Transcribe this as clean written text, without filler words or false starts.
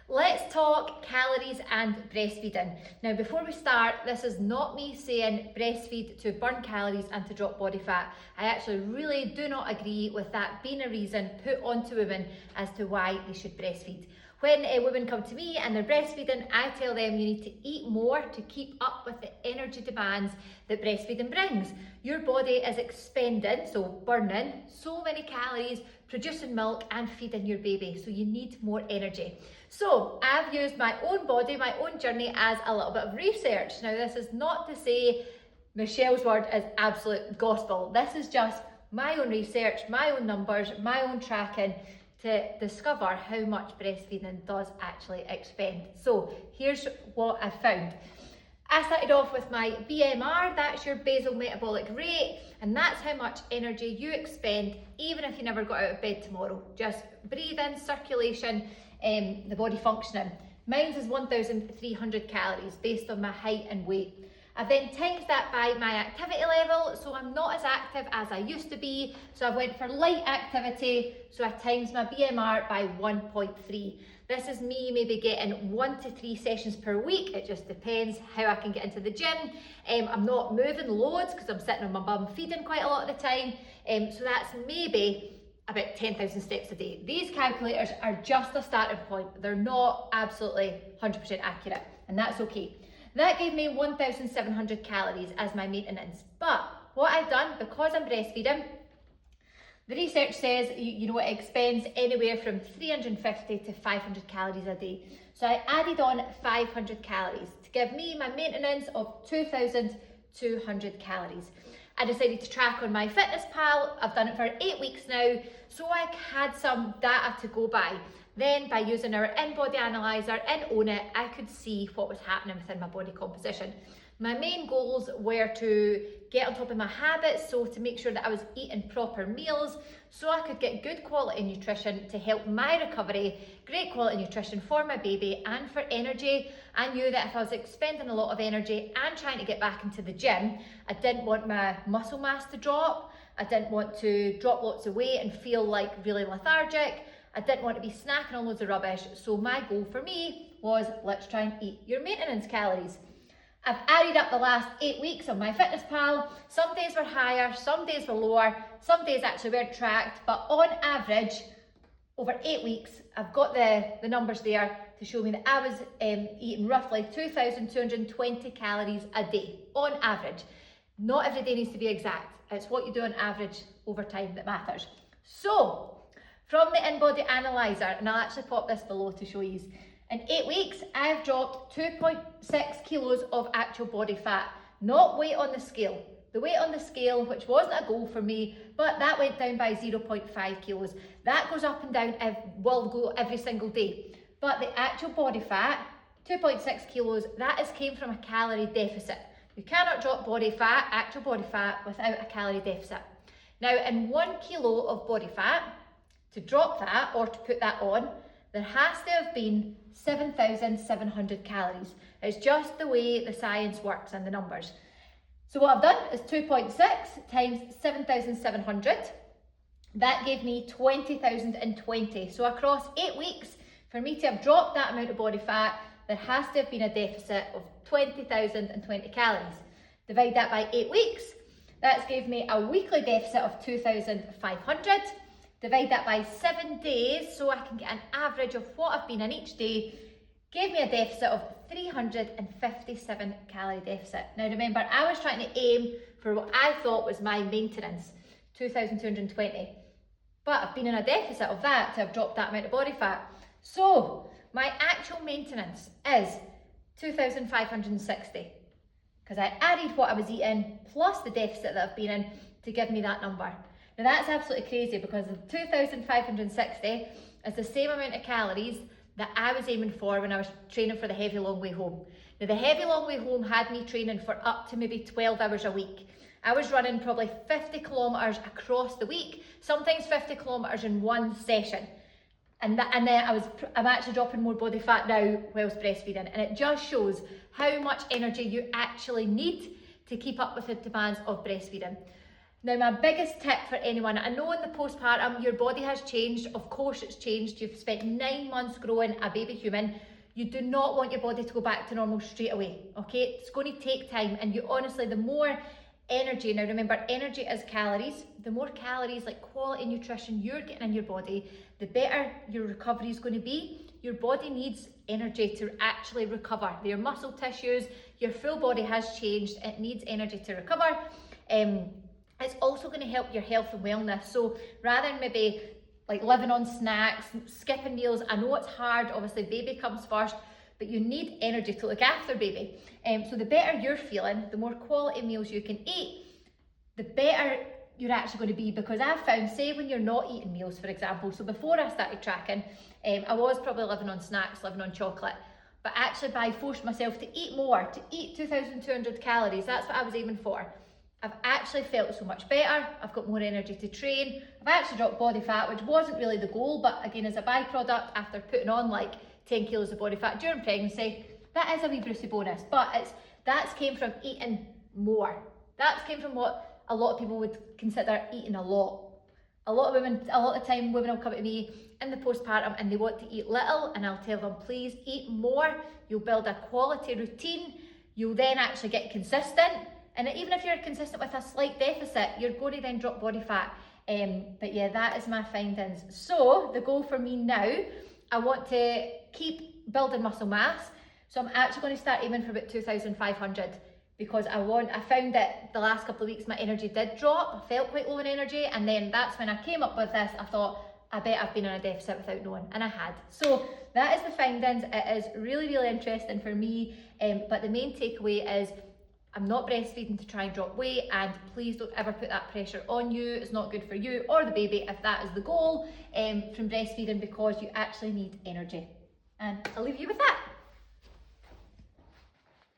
Let's talk calories and breastfeeding. Now, before we start, this is not me saying breastfeed to burn calories and to drop body fat. I actually really do not agree with that being a reason put onto women as to why they should breastfeed. When women come to me and they're breastfeeding, I tell them you need to eat more to keep up with the energy demands that breastfeeding brings. Your body is expending, so burning, so many calories, producing milk and feeding your baby, so you need more energy. So I've used my own body, my own journey as a little bit of research. Now, this is not to say Michelle's word is absolute gospel. This is just my own research, my own numbers, my own tracking, to discover how much breastfeeding does actually expend. So here's what I found. I started off with my BMR, that's your basal metabolic rate, and that's how much energy you expend even if you never got out of bed tomorrow. Just breathing, circulation, the body functioning. Mine is 1,300 calories based on my height and weight. I've then times that by my activity level, so I'm not as active as I used to be, so I went for light activity, so I times my BMR by 1.3. This is me maybe getting 1 to 3 sessions per week. It just depends how I can get into the gym. I'm not moving loads because I'm sitting on my bum feeding quite a lot of the time, so that's maybe about 10,000 steps a day. These calculators are just a starting point. They're not absolutely 100% accurate, and that's okay. That gave me 1,700 calories as my maintenance. But what I've done, because I'm breastfeeding, the research says it expends anywhere from 350 to 500 calories a day. So I added on 500 calories to give me my maintenance of 2,200 calories. I decided to track on MyFitnessPal. I've done it for 8 weeks now, so I had some data to go by. Then by using our in-body analyzer in Own It, I could see what was happening within my body composition. My main goals were to get on top of my habits, so to make sure that I was eating proper meals, so I could get good quality nutrition to help my recovery, great quality nutrition for my baby and for energy. I knew that if I was expending a lot of energy and trying to get back into the gym, I didn't want my muscle mass to drop. I didn't want to drop lots of weight and feel like really lethargic. I didn't want to be snacking on loads of rubbish, so my goal for me was, let's try and eat your maintenance calories. I've added up the last 8 weeks on MyFitnessPal. Some days were higher, some days were lower, some days actually weren't tracked, but on average, over 8 weeks, I've got the numbers there to show me that I was eating roughly 2,220 calories a day, on average. Not every day needs to be exact. It's what you do on average over time that matters. So, from the in-body analyzer, and I'll actually pop this below to show you, in 8 weeks, I've dropped 2.6 kilos of actual body fat, not weight on the scale. The weight on the scale, which wasn't a goal for me, but that went down by 0.5 kilos. That goes up and down, will go every single day. But the actual body fat, 2.6 kilos, came from a calorie deficit. You cannot drop body fat, actual body fat, without a calorie deficit. Now, in 1 kilo of body fat, to drop that or to put that on, there has to have been 7,700 calories. It's just the way the science works and the numbers. So what I've done is 2.6 times 7,700. That gave me 20,020. So across 8 weeks, for me to have dropped that amount of body fat, there has to have been a deficit of 20,020 calories. Divide that by 8 weeks, that's gave me a weekly deficit of 2,500. Divide that by 7 days, so I can get an average of what I've been in each day, gave me a deficit of 357 calorie deficit. Now remember, I was trying to aim for what I thought was my maintenance, 2,220. But I've been in a deficit of that to have dropped that amount of body fat. So my actual maintenance is 2,560, because I added what I was eating plus the deficit that I've been in to give me that number. Now that's absolutely crazy, because the 2,560 is the same amount of calories that I was aiming for when I was training for the heavy long way home. Now the heavy long way home had me training for up to maybe 12 hours a week. I was running probably 50 kilometres across the week, sometimes 50 kilometres in one session. And then I'm actually dropping more body fat now whilst breastfeeding, and it just shows how much energy you actually need to keep up with the demands of breastfeeding. Now, my biggest tip for anyone, I know in the postpartum your body has changed, of course it's changed, you've spent 9 months growing a baby human. You do not want your body to go back to normal straight away, okay? It's going to take time, and you honestly, the more energy, now remember, energy is calories, the more calories, like quality nutrition you're getting in your body, the better your recovery is going to be. Your body needs energy to actually recover. Your muscle tissues, your full body has changed, it needs energy to recover. It's also going to help your health and wellness. So rather than maybe like living on snacks, skipping meals, I know it's hard, obviously baby comes first, but you need energy to look after baby. So the better you're feeling, the more quality meals you can eat, the better you're actually going to be. Because I've found, say when you're not eating meals, for example, so before I started tracking, I was probably living on snacks, living on chocolate, but actually by forcing myself to eat more, to eat 2,200 calories, that's what I was aiming for. I've actually felt so much better, I've got more energy to train, I've actually dropped body fat, which wasn't really the goal, but again, as a byproduct, after putting on like 10 kilos of body fat during pregnancy, that is a wee Brucey bonus, but that's came from eating more. That's came from what a lot of people would consider eating a lot. A lot of time women will come to me in the postpartum and they want to eat little, and I'll tell them, please eat more, you'll build a quality routine, you'll then actually get consistent. And even if you're consistent with a slight deficit, you're going to then drop body fat. But yeah, that is my findings. So the goal for me now, I want to keep building muscle mass. So I'm actually going to start aiming for about 2,500, because I found that the last couple of weeks my energy did drop. I felt quite low in energy, and then that's when I came up with this. I thought, I bet I've been in a deficit without knowing, and I had. So that is the findings. It is really, really interesting for me. But the main takeaway is, I'm not breastfeeding to try and drop weight, and please don't ever put that pressure on you. It's not good for you or the baby if that is the goal from breastfeeding, because you actually need energy. And I'll leave you with that.